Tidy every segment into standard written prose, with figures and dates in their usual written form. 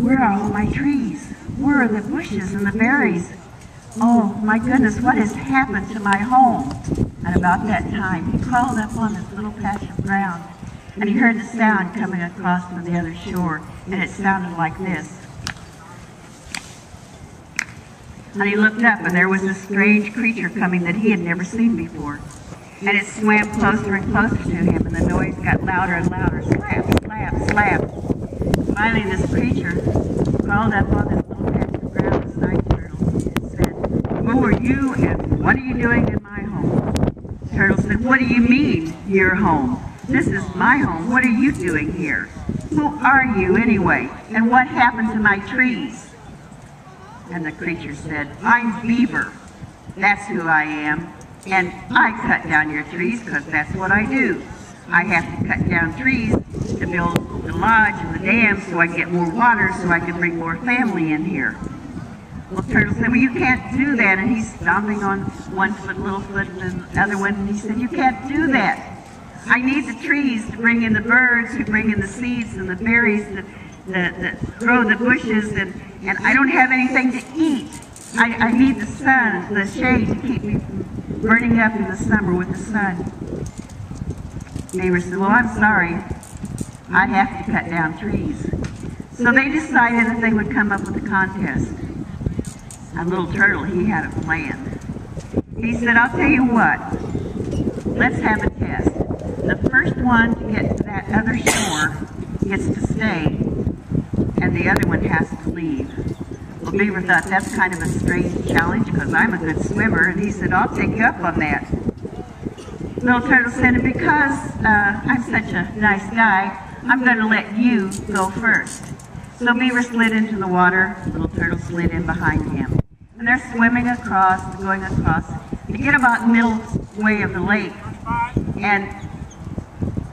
Where are all my trees? Where are the bushes and the berries? Oh, my goodness, what has happened to my home? And about that time, he crawled up on this little patch of ground, and he heard the sound coming across from the other shore, and it sounded like this. And he looked up, and there was a strange creature coming that he had never seen before. And it swam closer and closer to him, and the noise got louder and louder. Slap, slap, slap. Finally, this creature crawled up on this little patch of ground beside Turtle and said, "Who are you, and what are you doing in my home?" Turtle said, "What do you mean, your home? This is my home. What are you doing here? Who are you, anyway? And what happened to my trees?" And the creature said, "I'm Beaver. That's who I am. And I cut down your trees because that's what I do. I have to cut down trees to build the lodge and the dam so I can get more water so I can bring more family in here." Well, Turtle said, "Well, you can't do that." And he's stomping on one foot, little foot, and then the other one. And he said, "You can't do that. I need the trees to bring in the birds, who bring in the seeds and the berries that grow the bushes, and I don't have anything to eat. I need the sun, the shade to keep me from burning up in the summer with the sun." Beaver said, "Well, I'm sorry. I have to cut down trees." So they decided that they would come up with a contest. And little Turtle, he had a plan. He said, "I'll tell you what. Let's have a test. The first one to get to that other shore gets to stay, and the other one has to leave." Well, Beaver thought, that's kind of a strange challenge because I'm a good swimmer, and he said, "I'll take you up on that." Little Turtle said, "Because I'm such a nice guy, I'm going to let you go first." So Beaver slid into the water, little Turtle slid in behind him. And they're swimming across, going across, to get about middle way of the lake. And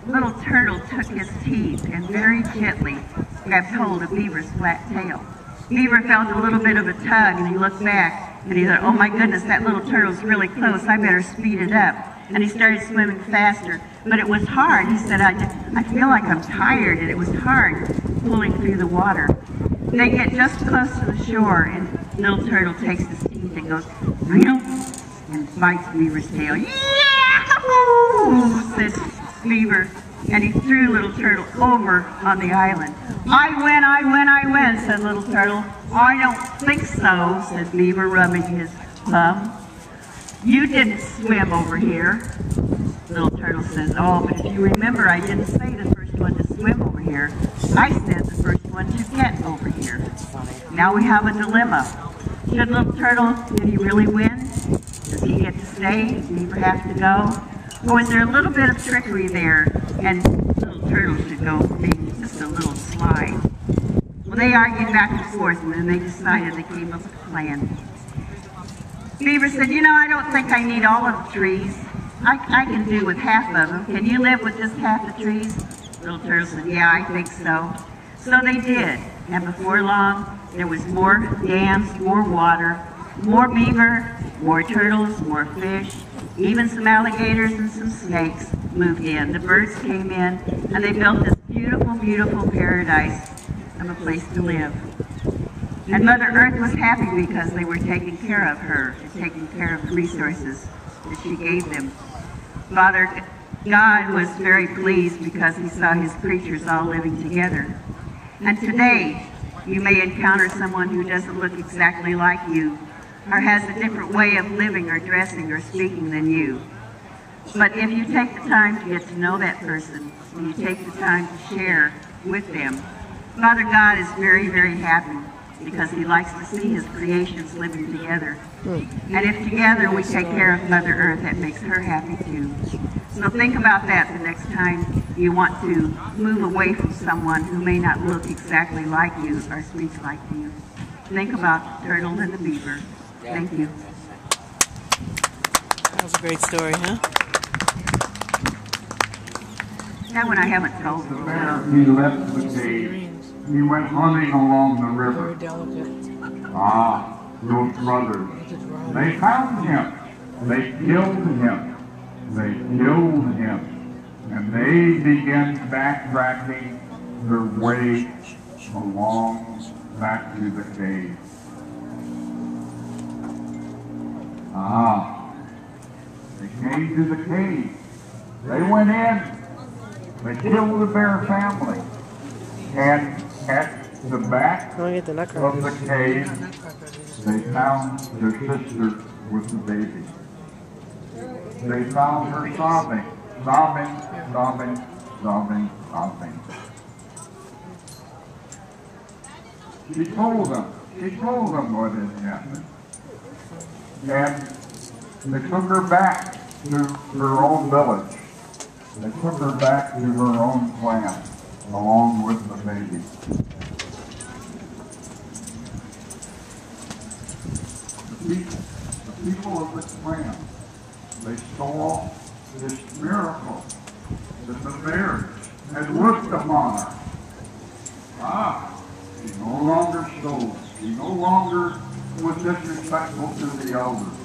little Turtle took his teeth and very gently grabbed hold of Beaver's flat tail. Beaver felt a little bit of a tug, and he looked back, and he thought, "Oh my goodness, that little turtle's really close. I better speed it up." And he started swimming faster, but it was hard. He said, I feel like I'm tired, and it was hard pulling through the water. They get just close to the shore, and little Turtle takes his teeth and goes, "Real," and bites Beaver's tail. "Yahoo!" said Beaver, and he threw little Turtle over on the island. "I win, I win, I win," said little Turtle. "I don't think so," said Beaver, rubbing his thumb. "You didn't swim over here." Little Turtle says, "Oh, but if you remember, I didn't say the first one to swim over here. I said the first one to get over here." Now we have a dilemma. Should little Turtle, did he really win? Does he get to stay? Does Beaver have to go? Or is there a little bit of trickery there, and little Turtle should go for being just a little sly? Well, they argued back and forth, and then they decided, they came up with a plan. Beaver said, "You know, I don't think I need all of the trees. I can do with half of them. Can you live with just half the trees?" Little Turtle said, "Yeah, I think so." So they did, and before long, there was more dams, more water, more beaver, more turtles, more fish, even some alligators and some snakes moved in. The birds came in, and they built this beautiful, beautiful paradise of a place to live. And Mother Earth was happy because they were taking care of her and taking care of the resources that she gave them. Father God was very pleased because he saw his creatures all living together. And today, you may encounter someone who doesn't look exactly like you, or has a different way of living or dressing or speaking than you. But if you take the time to get to know that person, and you take the time to share with them, Father God is very, very happy because he likes to see his creations living together. And if together we take care of Mother Earth, that makes her happy too. So think about that the next time you want to move away from someone who may not look exactly like you or speak like you. Think about the turtle and the beaver. Thank you. That was a great story, huh? That one I haven't told. The bear, he left the cave. He went hunting along the river. Very delicate. Ah, those brothers. They found him. They killed him. They killed him. And they began backtracking their way along back to the cave. Ah, they came to the cave. They went in. They killed the bear family. And at the back of the cave, they found their sister with the baby. They found her sobbing, sobbing, sobbing, sobbing, sobbing. She told them what had happened. And they took her back to her own village. They took her back to her own clan, along with the baby. The people of the clan, they saw this miracle that the bears had worked upon her. Ah, she no longer stole. She no longer was disrespectful to the elders.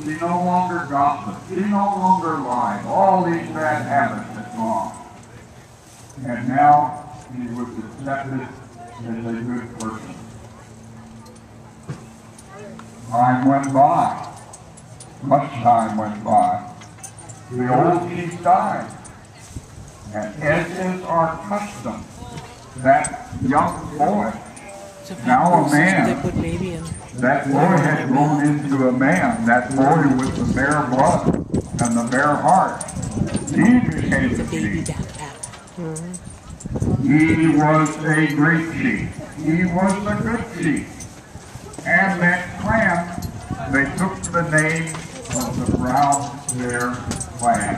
She no longer gossiped. She no longer lied. All these bad habits had gone. And now she was accepted as a good person. Time went by. Much time went by. The old chief died. And as is our custom, that young boy, now a man, that boy had grown into a man. That boy with the bear blood and the bear heart. He became the chief. He was a great chief. He was a good chief. And that clan, they took the name of the Brown Bear Clan.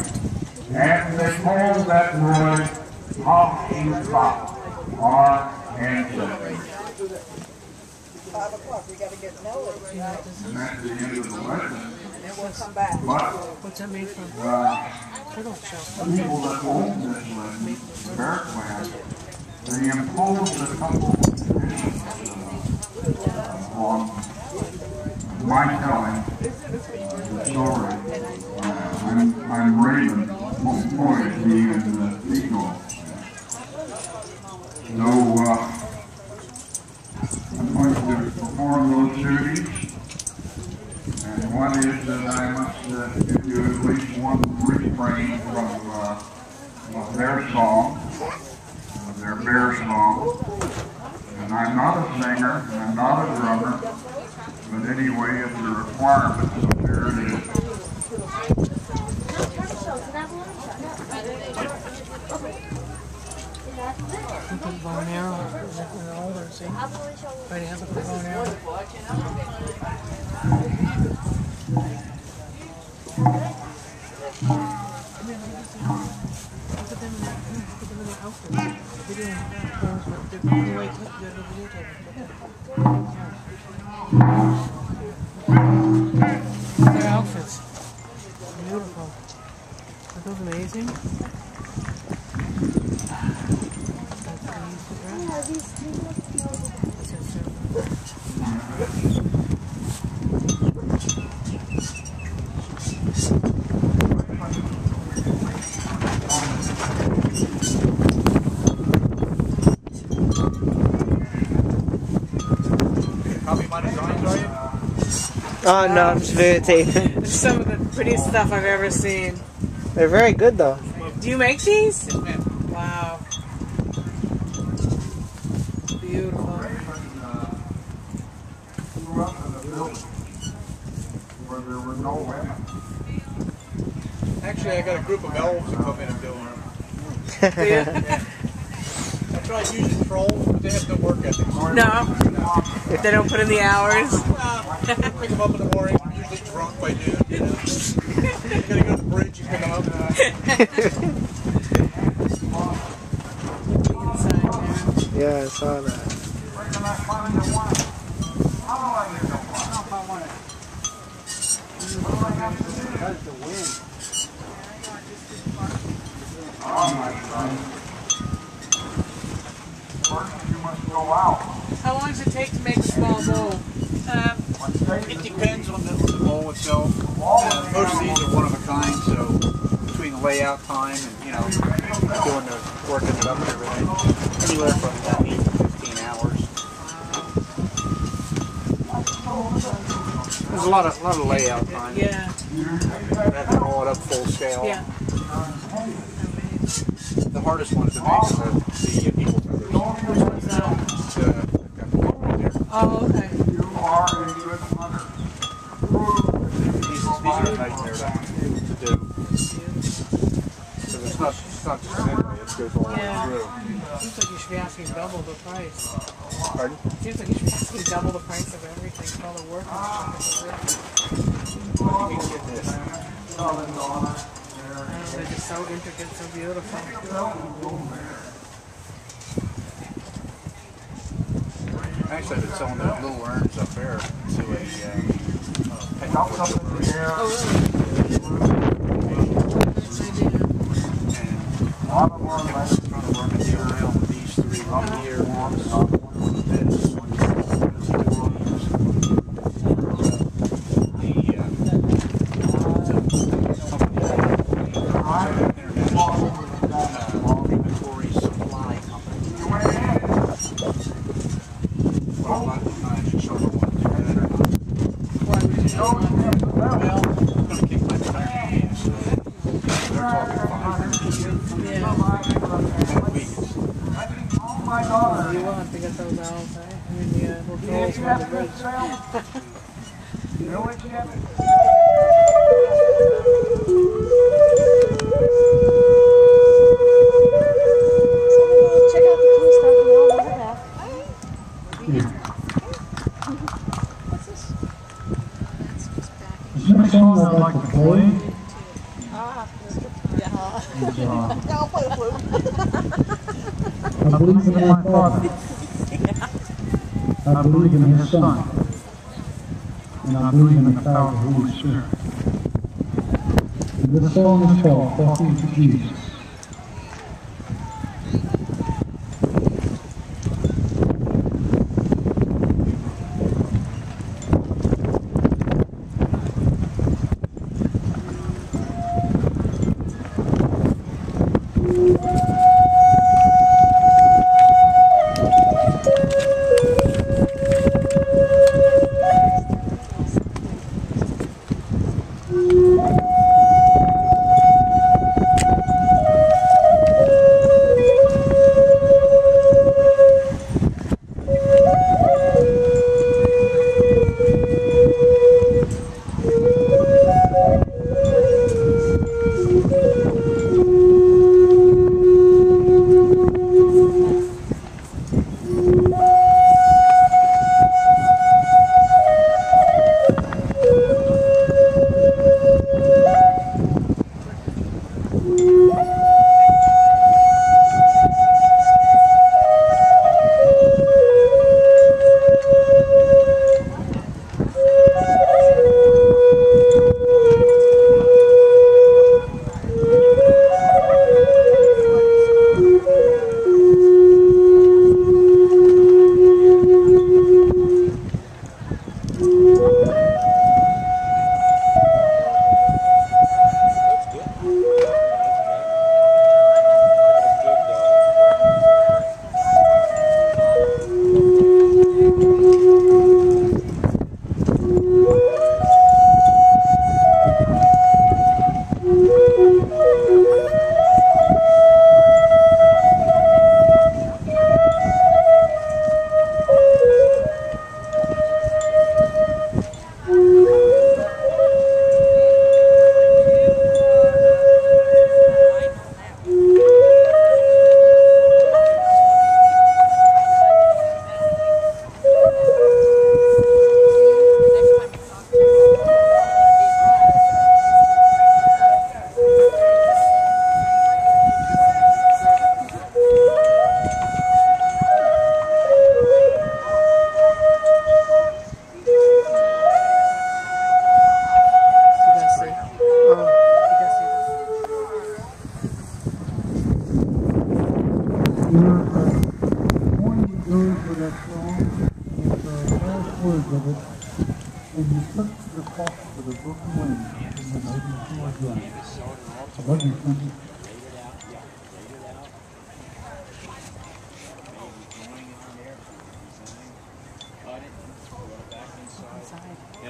And they called that boy Powwow, our ancestor. 5 o'clock, we got to get Noah. And that's the end of the legend. And we'll come back. But What's that made from? the people that owned this legend, the Bear Clan, they imposed a couple of conditions on my telling the story. I'm Raven, boy, he and the eagle. So, I'm going to perform those duties, and one is that I must give you at least one refrain from their song, their bear song. And I'm not a singer, and I'm not a drummer, but anyway, it's a requirement, so there it is. Put the bow and arrow in the older, see? Right, he has a bow and arrow. Put them in their outfit. They're probably like, look, you gotta videotape. Their outfits. Beautiful. Aren't those amazing? Oh no, I'm just videotaping. It's some of the prettiest stuff I've ever seen. They're very good though. Do you make these? Yes, ma'am. Wow. Beautiful. Grew up in a village where there were no women. Actually, I got a group of elves that come in and do them. Do you? Yeah. I tried using trolls, but they have no work ethic. No. If they don't put in the hours. Pick them up in the morning, usually drunk by noon, you know. You gotta go to the bridge and pick them up. Yeah, I saw that. Oh my son. First, you must go out. How long does it take to make a small bowl? It depends on the bowl itself. Most of these are one of a kind, so between the layout time and, you know, doing the working it up and everything, anywhere from 8 to 15 hours. There's a lot of layout time. Yeah. You have to roll it up full scale. Yeah. The hardest one is to make the eagle feathers. Which one's that? Oh, okay. You are a good hunter. These are a nightmare to do. Because it's not just an inlay, it goes all the way through. Seems like you should be asking double the price. Pardon? Seems like you should be asking double the price of everything for all the work and stuff. They're just so intricate, so beautiful. Actually, I've been selling those little urns up there to a pet store. Oh, really? A lot of more I'm trying to work a deal around with these three right here. You will have to get those owls, eh? I mean, the little trolls from the bridge. Check out the cool stuff and I'll bring it back. What's this? That's just back. Is there a song I'd like to play? Yeah, I'll play the flute. I believe in my Father. I believe in His Son. And I believe in the power of the Holy Spirit. And this song is called Talking to Jesus.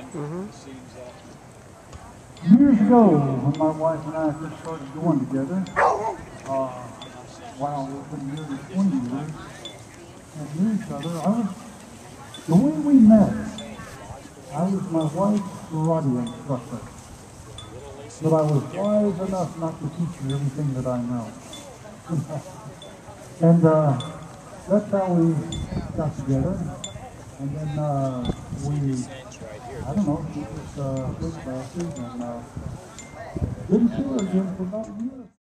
Years ago, when my wife and I first started going together, wow, we've been married 20 years and knew each other. The way we met, I was my wife's karate instructor, but I was wise enough not to teach her everything that I know. And that's how we got together. And then I don't know, she just went classes and didn't see her again for about a year.